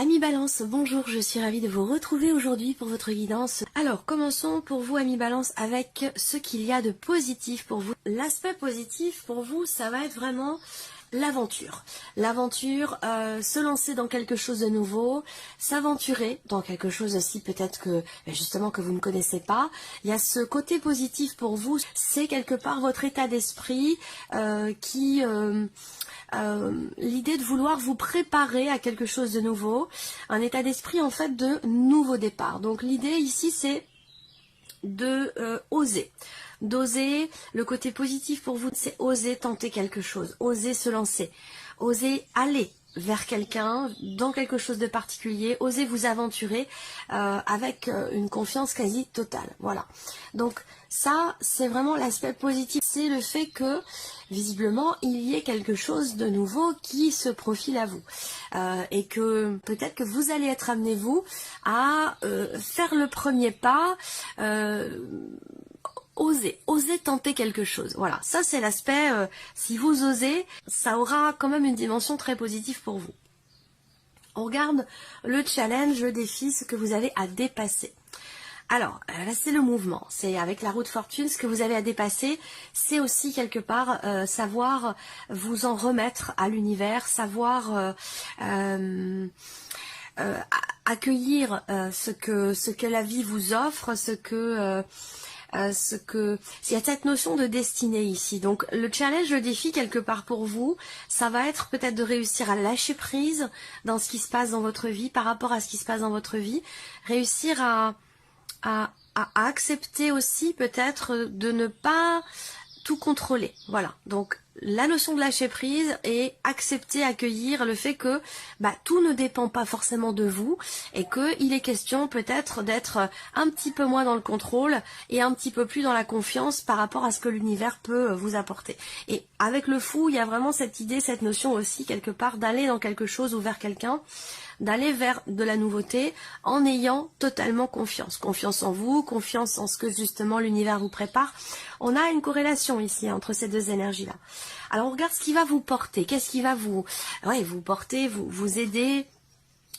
Amis Balance, bonjour, je suis ravie de vous retrouver aujourd'hui pour votre guidance. Alors, commençons pour vous, Amis Balance, avec ce qu'il y a de positif pour vous. L'aspect positif pour vous, ça va être vraiment l'aventure. L'aventure, se lancer dans quelque chose de nouveau, s'aventurer dans quelque chose aussi peut-être que justement que vous ne connaissez pas. Il y a ce côté positif pour vous, c'est quelque part votre état d'esprit l'idée de vouloir vous préparer à quelque chose de nouveau, un état d'esprit en fait de nouveau départ. Donc l'idée ici c'est de oser. D'oser, le côté positif pour vous, c'est oser tenter quelque chose, oser se lancer, oser aller vers quelqu'un, dans quelque chose de particulier, oser vous aventurer avec une confiance quasi totale. Voilà. Donc ça, c'est vraiment l'aspect positif. C'est le fait que, visiblement, il y ait quelque chose de nouveau qui se profile à vous. Et que peut-être que vous allez être amené, vous, à faire le premier pas, oser tenter quelque chose. Voilà, ça c'est l'aspect, si vous osez, ça aura quand même une dimension très positive pour vous. On regarde le challenge, le défi, ce que vous avez à dépasser. Alors, là c'est le mouvement, c'est avec la roue de fortune, ce que vous avez à dépasser, c'est aussi quelque part savoir vous en remettre à l'univers, savoir accueillir ce que la vie vous offre, il y a cette notion de destinée ici. Donc le challenge, le défi quelque part pour vous, ça va être peut-être de réussir à lâcher prise dans ce qui se passe dans votre vie, par rapport à ce qui se passe dans votre vie, réussir à accepter aussi peut-être de ne pas tout contrôler. Voilà, donc la notion de lâcher prise et accepter, accueillir le fait que tout ne dépend pas forcément de vous et qu'il est question peut-être d'être un petit peu moins dans le contrôle et un petit peu plus dans la confiance par rapport à ce que l'univers peut vous apporter. Et avec le fou, il y a vraiment cette idée, cette notion aussi quelque part d'aller dans quelque chose ou vers quelqu'un, d'aller vers de la nouveauté en ayant totalement confiance. Confiance en vous, confiance en ce que justement l'univers vous prépare. On a une corrélation ici entre ces deux énergies-là. Alors on regarde ce qui va vous porter. Qu'est-ce qui va vous porter, vous aider,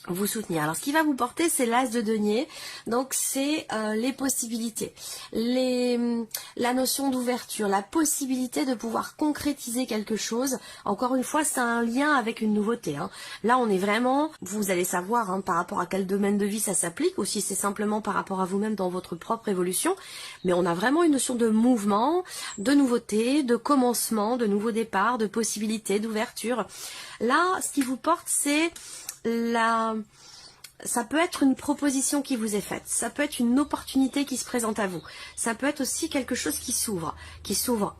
vous soutenir. Alors ce qui va vous porter, c'est l'as de denier, donc c'est les possibilités, la notion d'ouverture, la possibilité de pouvoir concrétiser quelque chose. Encore une fois, c'est un lien avec une nouveauté. Là on est vraiment, vous allez savoir par rapport à quel domaine de vie ça s'applique, ou si c'est simplement par rapport à vous-même dans votre propre évolution, mais on a vraiment une notion de mouvement, de nouveauté, de commencement, de nouveau départ, de possibilité, d'ouverture. Là, ce qui vous porte, c'est ça peut être une proposition qui vous est faite, ça peut être une opportunité qui se présente à vous, ça peut être aussi quelque chose qui s'ouvre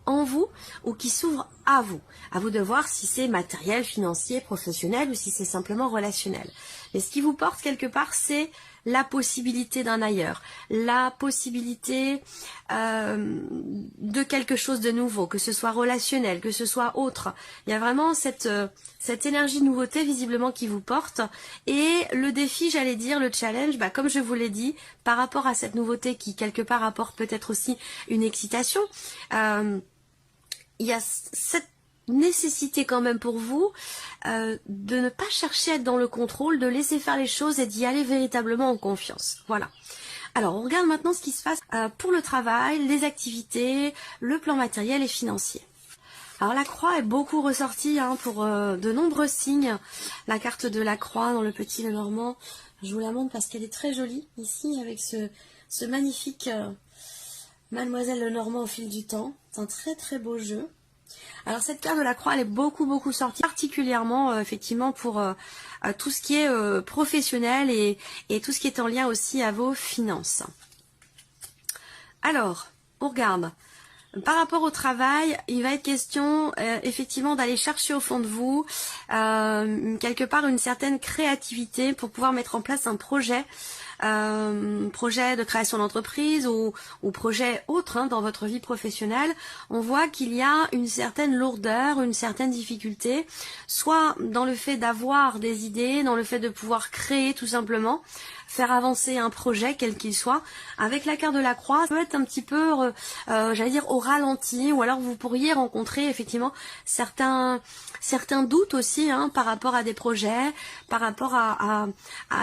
en vous ou qui s'ouvre à vous de voir si c'est matériel, financier, professionnel ou si c'est simplement relationnel. Mais ce qui vous porte quelque part, c'est la possibilité d'un ailleurs, la possibilité de quelque chose de nouveau, que ce soit relationnel, que ce soit autre. Il y a vraiment cette énergie de nouveauté visiblement qui vous porte. Et le défi, j'allais dire, le challenge, comme je vous l'ai dit, par rapport à cette nouveauté qui quelque part apporte peut-être aussi une excitation, il y a cette nécessité quand même pour vous de ne pas chercher à être dans le contrôle, de laisser faire les choses et d'y aller véritablement en confiance. Voilà. Alors on regarde maintenant ce qui se passe pour le travail, les activités, le plan matériel et financier. Alors la croix est beaucoup ressortie pour de nombreux signes. La carte de la croix dans le petit Lenormand, je vous la montre parce qu'elle est très jolie ici avec ce magnifique Mademoiselle Lenormand au fil du temps. C'est un très très beau jeu. Alors cette carte de la croix, elle est beaucoup sortie, particulièrement effectivement pour tout ce qui est professionnel et tout ce qui est en lien aussi à vos finances. Alors, on regarde. Par rapport au travail, il va être question effectivement d'aller chercher au fond de vous quelque part une certaine créativité pour pouvoir mettre en place un projet projet de création d'entreprise ou projet autre dans votre vie professionnelle, on voit qu'il y a une certaine lourdeur, une certaine difficulté, soit dans le fait d'avoir des idées, dans le fait de pouvoir créer tout simplement, faire avancer un projet quel qu'il soit. Avec la carte de la croix, ça peut être un petit peu, j'allais dire, au ralenti, ou alors vous pourriez rencontrer effectivement certains doutes aussi par rapport à des projets, par rapport à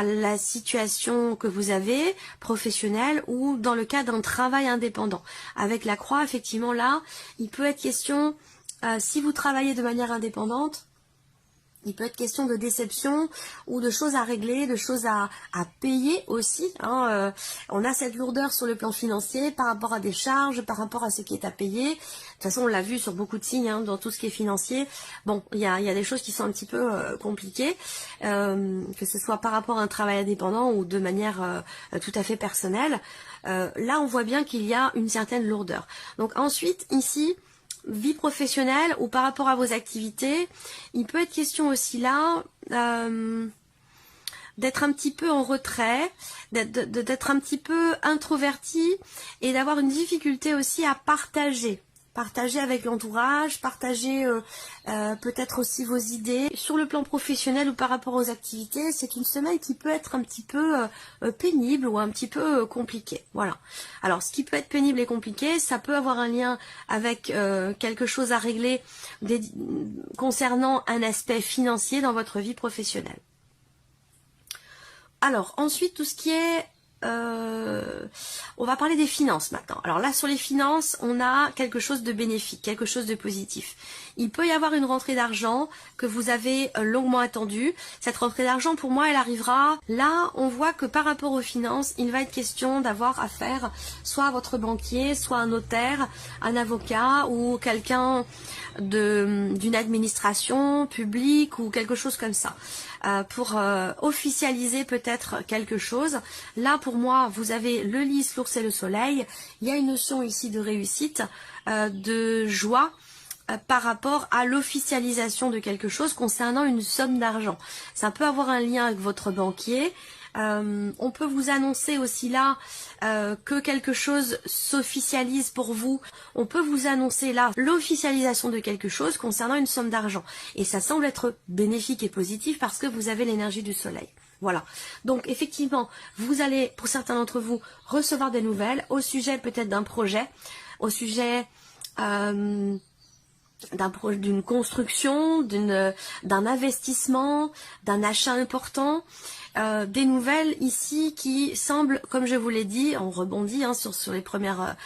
la situation que vous avez, professionnelle, ou dans le cas d'un travail indépendant. Avec la croix, effectivement, là, il peut être question, si vous travaillez de manière indépendante, il peut être question de déception ou de choses à régler, de choses à payer aussi. On a cette lourdeur sur le plan financier par rapport à des charges, par rapport à ce qui est à payer. De toute façon, on l'a vu sur beaucoup de signes, dans tout ce qui est financier. Bon, il y a des choses qui sont un petit peu compliquées, que ce soit par rapport à un travail indépendant ou de manière tout à fait personnelle. Là, on voit bien qu'il y a une certaine lourdeur. Donc ensuite, ici, vie professionnelle ou par rapport à vos activités, il peut être question aussi là d'être un petit peu en retrait, d'être un petit peu introverti et d'avoir une difficulté aussi à partager avec l'entourage, partager peut-être aussi vos idées. Sur le plan professionnel ou par rapport aux activités, c'est une semaine qui peut être un petit peu pénible ou un petit peu compliquée. Voilà. Alors, ce qui peut être pénible et compliqué, ça peut avoir un lien avec quelque chose à régler concernant un aspect financier dans votre vie professionnelle. Alors, ensuite, tout ce qui est... on va parler des finances maintenant. Alors là, sur les finances, on a quelque chose de bénéfique, quelque chose de positif. Il peut y avoir une rentrée d'argent que vous avez longuement attendue. Cette rentrée d'argent, pour moi, elle arrivera. Là, on voit que par rapport aux finances, il va être question d'avoir affaire soit à votre banquier, soit un notaire, un avocat ou quelqu'un d'une administration publique ou quelque chose comme ça. Pour officialiser peut-être quelque chose. Là, pour moi, vous avez le lys, l'ours et le soleil. Il y a une notion ici de réussite, de joie par rapport à l'officialisation de quelque chose concernant une somme d'argent. Ça peut avoir un lien avec votre banquier. On peut vous annoncer aussi là que quelque chose s'officialise pour vous. On peut vous annoncer là l'officialisation de quelque chose concernant une somme d'argent. Et ça semble être bénéfique et positif parce que vous avez l'énergie du soleil. Voilà. Donc effectivement, vous allez, pour certains d'entre vous, recevoir des nouvelles au sujet peut-être d'un projet, au sujet... d'une construction, d'un investissement, d'un achat important, des nouvelles ici qui semblent, comme je vous l'ai dit, on rebondit sur les premières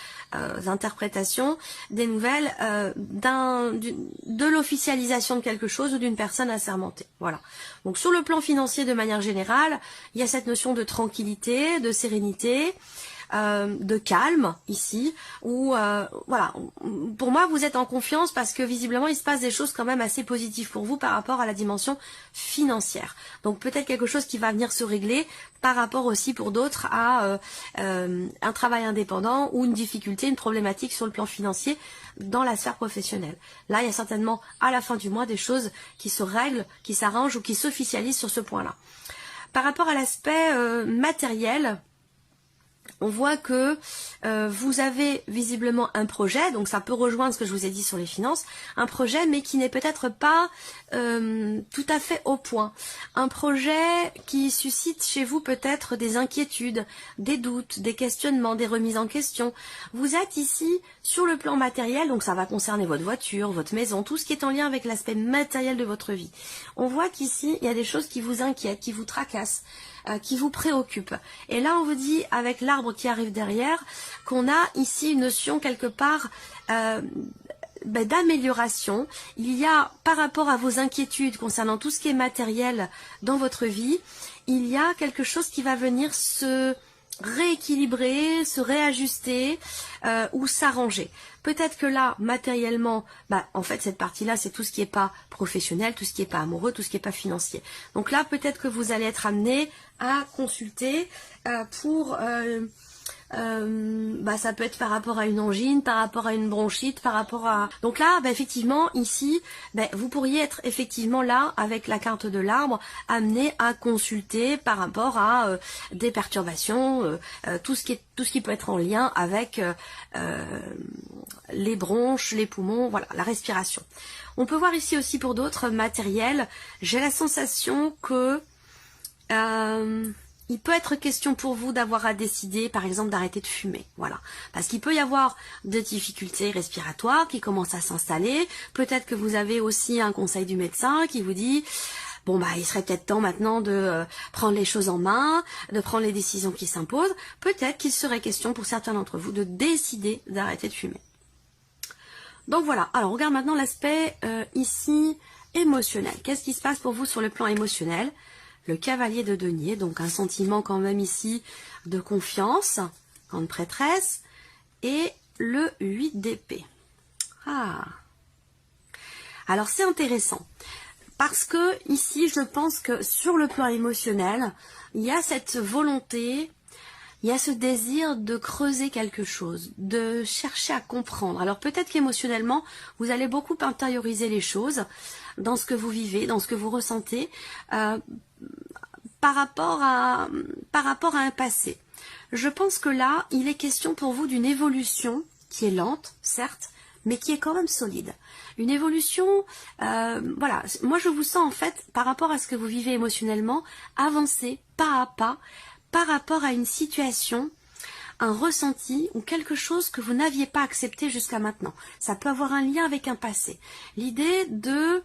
interprétations, des nouvelles de l'officialisation de quelque chose ou d'une personne assermentée. Voilà. Donc sur le plan financier de manière générale, il y a cette notion de tranquillité, de sérénité, de calme ici, où voilà, pour moi vous êtes en confiance parce que visiblement il se passe des choses quand même assez positives pour vous par rapport à la dimension financière. Donc peut-être quelque chose qui va venir se régler par rapport aussi pour d'autres à un travail indépendant ou une difficulté, une problématique sur le plan financier dans la sphère professionnelle. Là il y a certainement à la fin du mois des choses qui se règlent, qui s'arrangent ou qui s'officialisent sur ce point-là. Par rapport à l'aspect matériel, on voit que vous avez visiblement un projet, donc ça peut rejoindre ce que je vous ai dit sur les finances, un projet mais qui n'est peut-être pas tout à fait au point. Un projet qui suscite chez vous peut-être des inquiétudes, des doutes, des questionnements, des remises en question. Vous êtes ici sur le plan matériel, donc ça va concerner votre voiture, votre maison, tout ce qui est en lien avec l'aspect matériel de votre vie. On voit qu'ici, il y a des choses qui vous inquiètent, qui vous tracassent, qui vous préoccupent. Et là, on vous dit, avec l'arbre qui arrive derrière, qu'on a ici une notion quelque part d'amélioration. Il y a, par rapport à vos inquiétudes concernant tout ce qui est matériel dans votre vie, il y a quelque chose qui va venir se rééquilibrer, se réajuster ou s'arranger. Peut-être que là, matériellement, en fait, cette partie-là, c'est tout ce qui n'est pas professionnel, tout ce qui n'est pas amoureux, tout ce qui n'est pas financier. Donc là, peut-être que vous allez être amené à consulter pour ça peut être par rapport à une angine, par rapport à une bronchite, par rapport à... Donc là, effectivement, ici, vous pourriez être effectivement là, avec la carte de l'arbre, amené à consulter par rapport à des perturbations, tout ce qui peut être en lien avec les bronches, les poumons, voilà, la respiration. On peut voir ici aussi pour d'autres matériels, j'ai la sensation que il peut être question pour vous d'avoir à décider, par exemple, d'arrêter de fumer, voilà. Parce qu'il peut y avoir des difficultés respiratoires qui commencent à s'installer. Peut-être que vous avez aussi un conseil du médecin qui vous dit, bon il serait peut-être temps maintenant de prendre les choses en main, de prendre les décisions qui s'imposent. Peut-être qu'il serait question pour certains d'entre vous de décider d'arrêter de fumer. Donc voilà, alors on regarde maintenant l'aspect ici émotionnel. Qu'est-ce qui se passe pour vous sur le plan émotionnel? Le cavalier de denier, donc un sentiment quand même ici de confiance, grande prêtresse, et le 8 d'épée. Ah. Alors c'est intéressant, parce que ici je pense que sur le plan émotionnel, il y a cette volonté, il y a ce désir de creuser quelque chose, de chercher à comprendre. Alors peut-être qu'émotionnellement, vous allez beaucoup intérioriser les choses dans ce que vous vivez, dans ce que vous ressentez, par rapport à un passé. Je pense que là, il est question pour vous d'une évolution qui est lente, certes, mais qui est quand même solide. Une évolution, voilà, moi je vous sens en fait, par rapport à ce que vous vivez émotionnellement, avancer pas à pas, par rapport à une situation, un ressenti ou quelque chose que vous n'aviez pas accepté jusqu'à maintenant. Ça peut avoir un lien avec un passé. L'idée de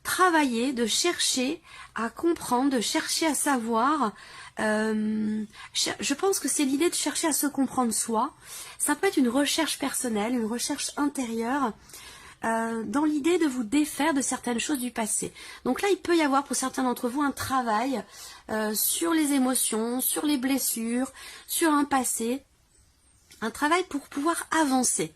travailler, de chercher à comprendre, de chercher à savoir. Je pense que c'est l'idée de chercher à se comprendre soi. Ça peut être une recherche personnelle, une recherche intérieure, dans l'idée de vous défaire de certaines choses du passé. Donc là, il peut y avoir pour certains d'entre vous un travail sur les émotions, sur les blessures, sur un passé, un travail pour pouvoir avancer,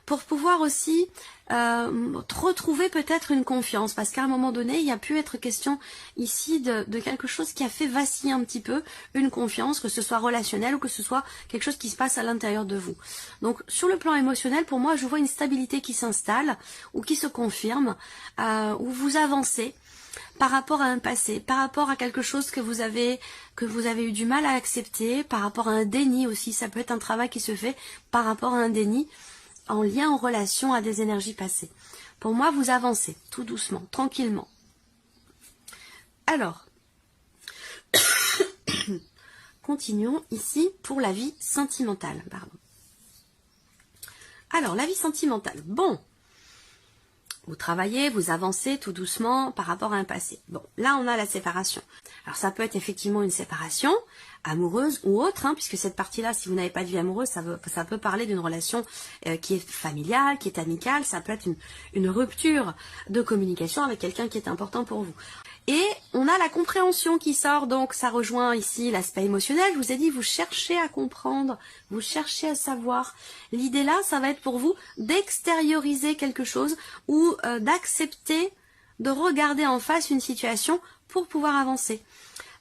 pour pouvoir aussi retrouver peut-être une confiance, parce qu'à un moment donné, il y a pu être question ici de quelque chose qui a fait vaciller un petit peu une confiance, que ce soit relationnelle ou que ce soit quelque chose qui se passe à l'intérieur de vous. Donc sur le plan émotionnel, pour moi, je vois une stabilité qui s'installe ou qui se confirme, où vous avancez par rapport à un passé, par rapport à quelque chose que vous avez eu du mal à accepter, par rapport à un déni aussi. Ça peut être un travail qui se fait par rapport à un déni, en lien, en relation à des énergies passées. Pour moi, vous avancez, tout doucement, tranquillement. Alors, continuons ici pour la vie sentimentale. Pardon. Alors, la vie sentimentale. Bon, vous travaillez, vous avancez tout doucement par rapport à un passé. Bon, là, on a la séparation. Alors, ça peut être effectivement une séparation amoureuse ou autre, puisque cette partie-là, si vous n'avez pas de vie amoureuse, ça peut parler d'une relation qui est familiale, qui est amicale, ça peut être une rupture de communication avec quelqu'un qui est important pour vous. Et on a la compréhension qui sort, donc ça rejoint ici l'aspect émotionnel. Je vous ai dit, vous cherchez à comprendre, vous cherchez à savoir. L'idée là, ça va être pour vous d'extérioriser quelque chose ou d'accepter de regarder en face une situation pour pouvoir avancer.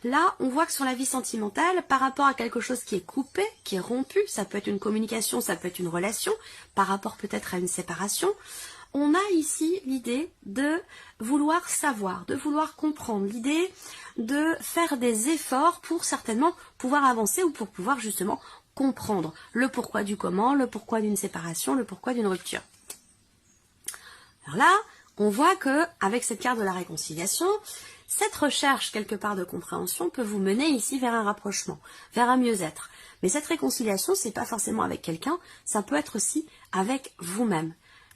Là, on voit que sur la vie sentimentale, par rapport à quelque chose qui est coupé, qui est rompu, ça peut être une communication, ça peut être une relation, par rapport peut-être à une séparation, on a ici l'idée de vouloir savoir, de vouloir comprendre, l'idée de faire des efforts pour certainement pouvoir avancer ou pour pouvoir justement comprendre le pourquoi du comment, le pourquoi d'une séparation, le pourquoi d'une rupture. Alors là, on voit que avec cette carte de la réconciliation, cette recherche quelque part de compréhension peut vous mener ici vers un rapprochement, vers un mieux-être. Mais cette réconciliation, c'est pas forcément avec quelqu'un, ça peut être aussi avec vous-même.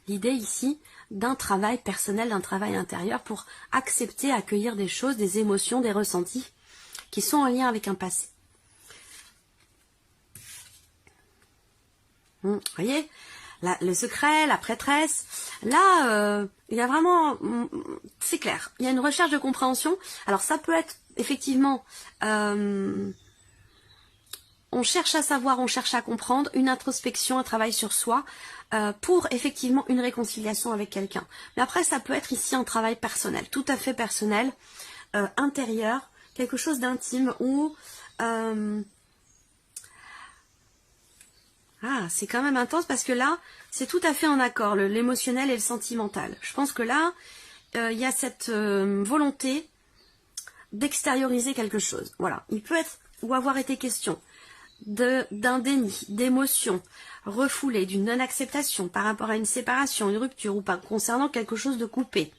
L'idée ici d'un travail personnel, d'un travail intérieur pour accepter, accueillir des choses, des émotions, des ressentis qui sont en lien avec un passé. Vous voyez, le secret, la prêtresse, là, il y a vraiment, c'est clair, il y a une recherche de compréhension. Alors ça peut être effectivement, on cherche à savoir, on cherche à comprendre, une introspection, un travail sur soi, pour effectivement une réconciliation avec quelqu'un. Mais après, ça peut être ici un travail personnel, tout à fait personnel, intérieur, quelque chose d'intime où Ah, c'est quand même intense parce que là, c'est tout à fait en accord, l'émotionnel et le sentimental. Je pense que là, il y a cette volonté d'extérioriser quelque chose. Voilà, il peut être ou avoir été question d'un déni, d'émotion refoulée, d'une non-acceptation par rapport à une séparation, une rupture ou pas concernant quelque chose de coupé.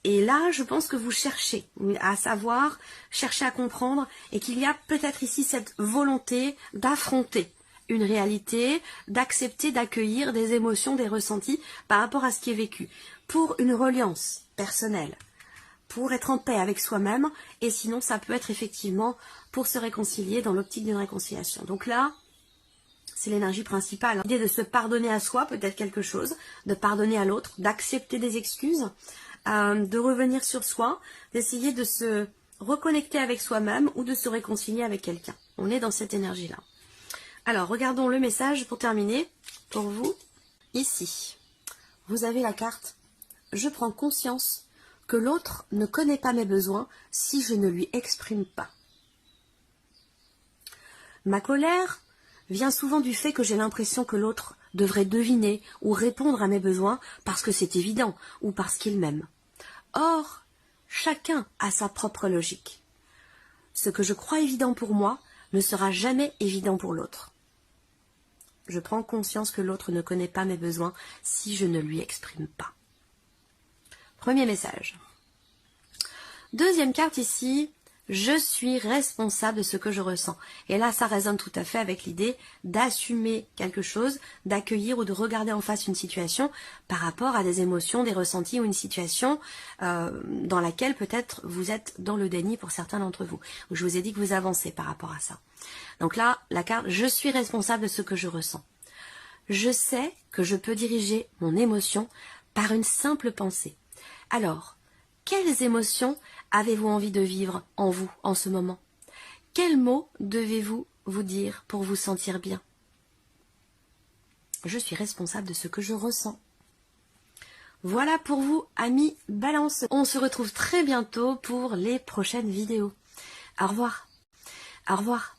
Et là, je pense que vous cherchez à savoir, cherchez à comprendre et qu'il y a peut-être ici cette volonté d'affronter une réalité, d'accepter, d'accueillir des émotions, des ressentis par rapport à ce qui est vécu, pour une reliance personnelle, pour être en paix avec soi-même, et sinon ça peut être effectivement pour se réconcilier dans l'optique d'une réconciliation. Donc là, c'est l'énergie principale. L'idée de se pardonner à soi, peut-être quelque chose, de pardonner à l'autre, d'accepter des excuses, de revenir sur soi, d'essayer de se reconnecter avec soi-même ou de se réconcilier avec quelqu'un. On est dans cette énergie-là. Alors, regardons le message pour terminer, pour vous. Ici, vous avez la carte « Je prends conscience que l'autre ne connaît pas mes besoins si je ne lui exprime pas. » Ma colère vient souvent du fait que j'ai l'impression que l'autre devrait deviner ou répondre à mes besoins parce que c'est évident ou parce qu'il m'aime. Or, chacun a sa propre logique. Ce que je crois évident pour moi ne sera jamais évident pour l'autre. Je prends conscience que l'autre ne connaît pas mes besoins si je ne lui exprime pas. Premier message. Deuxième carte ici, je suis responsable de ce que je ressens. Et là, ça résonne tout à fait avec l'idée d'assumer quelque chose, d'accueillir ou de regarder en face une situation par rapport à des émotions, des ressentis ou une situation dans laquelle peut-être vous êtes dans le déni pour certains d'entre vous. Je vous ai dit que vous avancez par rapport à ça. Donc là, la carte « Je suis responsable de ce que je ressens ». Je sais que je peux diriger mon émotion par une simple pensée. Alors, quelles émotions avez-vous envie de vivre en vous en ce moment? Quels mots devez-vous vous dire pour vous sentir bien? Je suis responsable de ce que je ressens. Voilà pour vous, amis Balance. On se retrouve très bientôt pour les prochaines vidéos. Au revoir. Au revoir.